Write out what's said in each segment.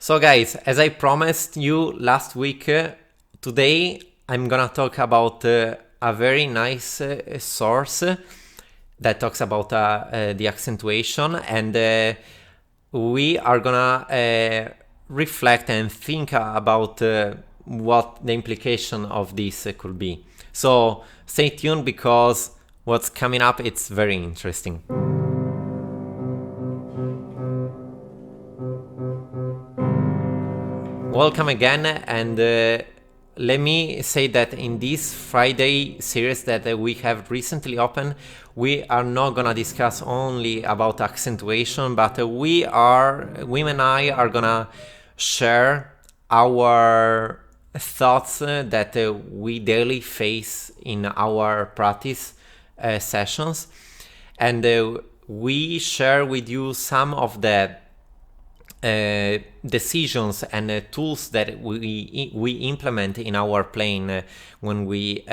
So guys, as I promised you last week, today I'm gonna talk about a very nice source that talks about the accentuation, and we are gonna reflect and think about what the implication of this could be. So stay tuned because what's coming up, it's very interesting. Welcome again, and let me say that in this Friday series that we have recently opened, we are not gonna discuss only about accentuation, but we and I are gonna share our thoughts that we daily face in our practice sessions, and we share with you some of the decisions and tools that we implement in our playing when we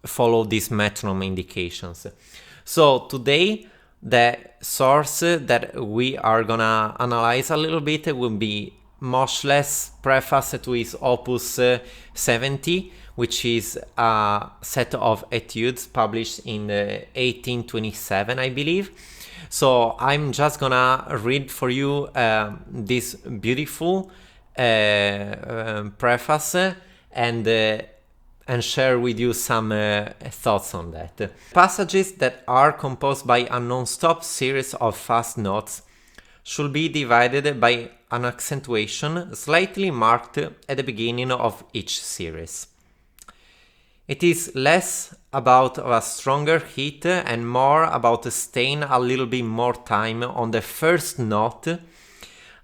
follow these metronome indications. So today the source that we are gonna analyze a little bit will be Moscheles' preface to his opus 70, which is a set of etudes published in 1827, I believe. So I'm just gonna read for you this beautiful preface and share with you some thoughts on that. Passages that are composed by a non-stop series of fast notes should be divided by an accentuation slightly marked at the beginning of each series. It is less about a stronger hit and more about staying a little bit more time on the first note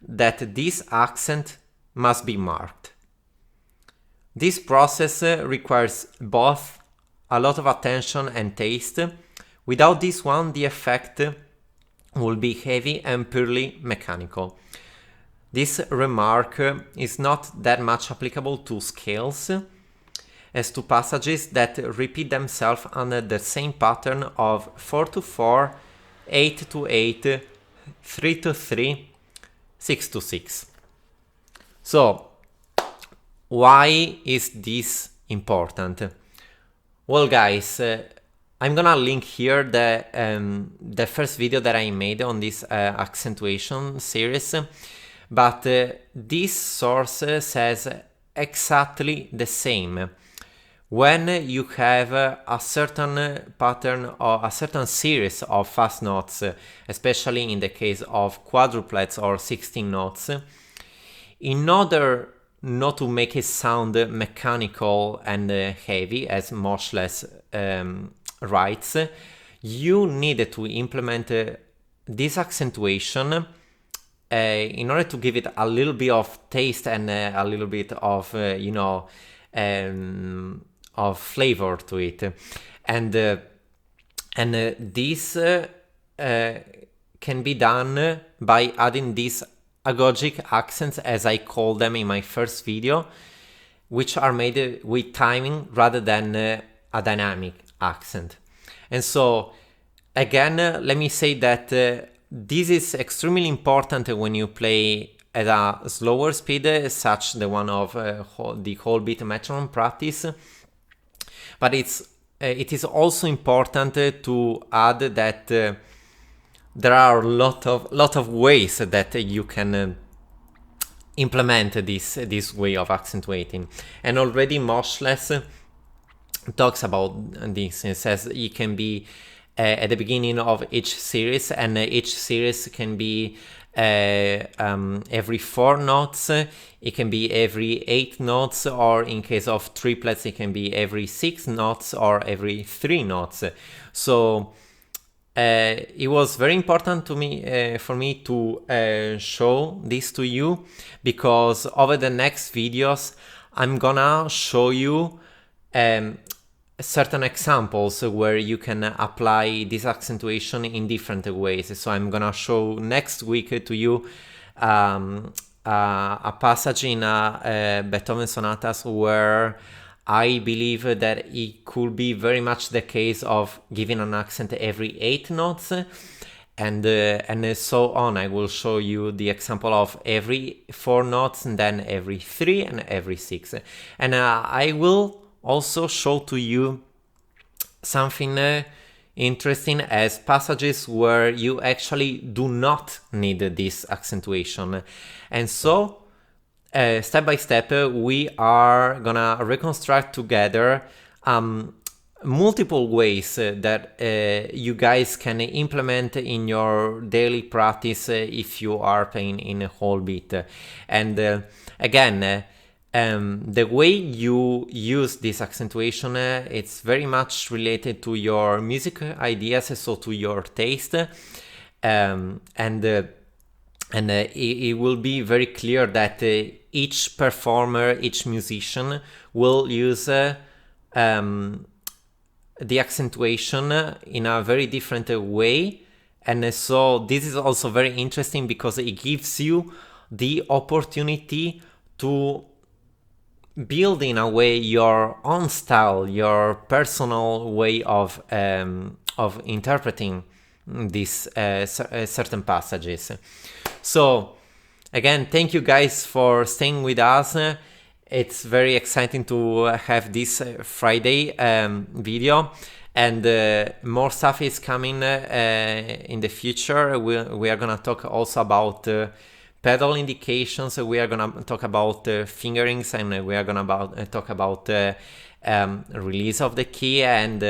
that this accent must be marked. This process requires both a lot of attention and taste. Without this one, the effect will be heavy and purely mechanical. This remark is not that much applicable to scales, as to passages that repeat themselves under the same pattern of 4-4, 8-8, 3-3, 6-6. So, why is this important? Well, guys, I'm gonna link here the first video that I made on this accentuation series, but this source says exactly the same. When you have a certain pattern or a certain series of fast notes, especially in the case of quadruplets or 16 notes, in order not to make it sound mechanical and heavy, as Moscheles writes, you need to implement this accentuation in order to give it a little bit of taste and a little bit of, of flavor to it, and this can be done by adding these agogic accents, as I call them in my first video, which are made with timing rather than a dynamic accent. And so again, let me say that this is extremely important when you play at a slower speed, such the one of the whole beat metronome practice. But it is also important to add that there are a lot of ways that you can implement this way of accentuating. And already Moscheles talks about this. It says it can be at the beginning of each series, and each series can be every 4 notes, it can be every 8 notes, or in case of triplets it can be every 6 notes or every 3 notes. So it was very important to me for me to show this to you, because over the next videos I'm gonna show you certain examples where you can apply this accentuation in different ways. So I'm gonna show next week to you a passage in Beethoven sonatas where I believe that it could be very much the case of giving an accent every 8 notes, and so on. I will show you the example of every 4 notes, and then every 3 and every 6. And I will also show to you something interesting as passages where you actually do not need this accentuation. And so step by step, we are gonna reconstruct together multiple ways that you guys can implement in your daily practice if you are playing in a whole beat. And again, the way you use this accentuation, it's very much related to your music ideas, so to your taste, and it will be very clear that each performer, each musician will use the accentuation in a very different way. And so this is also very interesting because it gives you the opportunity to build in a way your own style, your personal way of interpreting these certain passages. So again, thank you guys for staying with us. It's very exciting to have this Friday video, and more stuff is coming in the future. We are gonna talk also about pedal indications. We are gonna talk about fingerings, and we are gonna talk about release of the key, and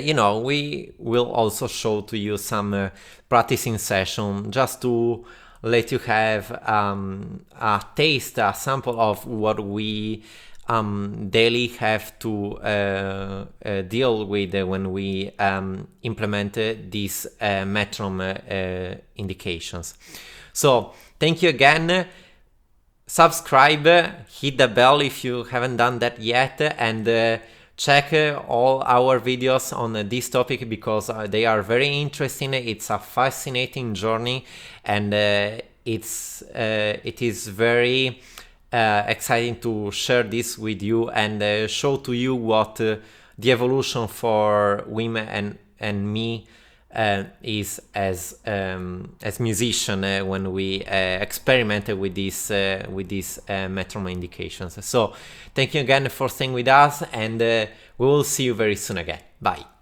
you know, we will also show to you some practicing session just to let you have a taste, a sample of what we daily have to deal with when we implement these metronome indications. So thank you again. Subscribe, hit the bell if you haven't done that yet, and check all our videos on this topic because they are very interesting. It's a fascinating journey, and it is very exciting to share this with you and show to you what the evolution for Wim and me is as musician when we experimented with these metronome indications. So thank you again for staying with us, and we will see you very soon again. Bye.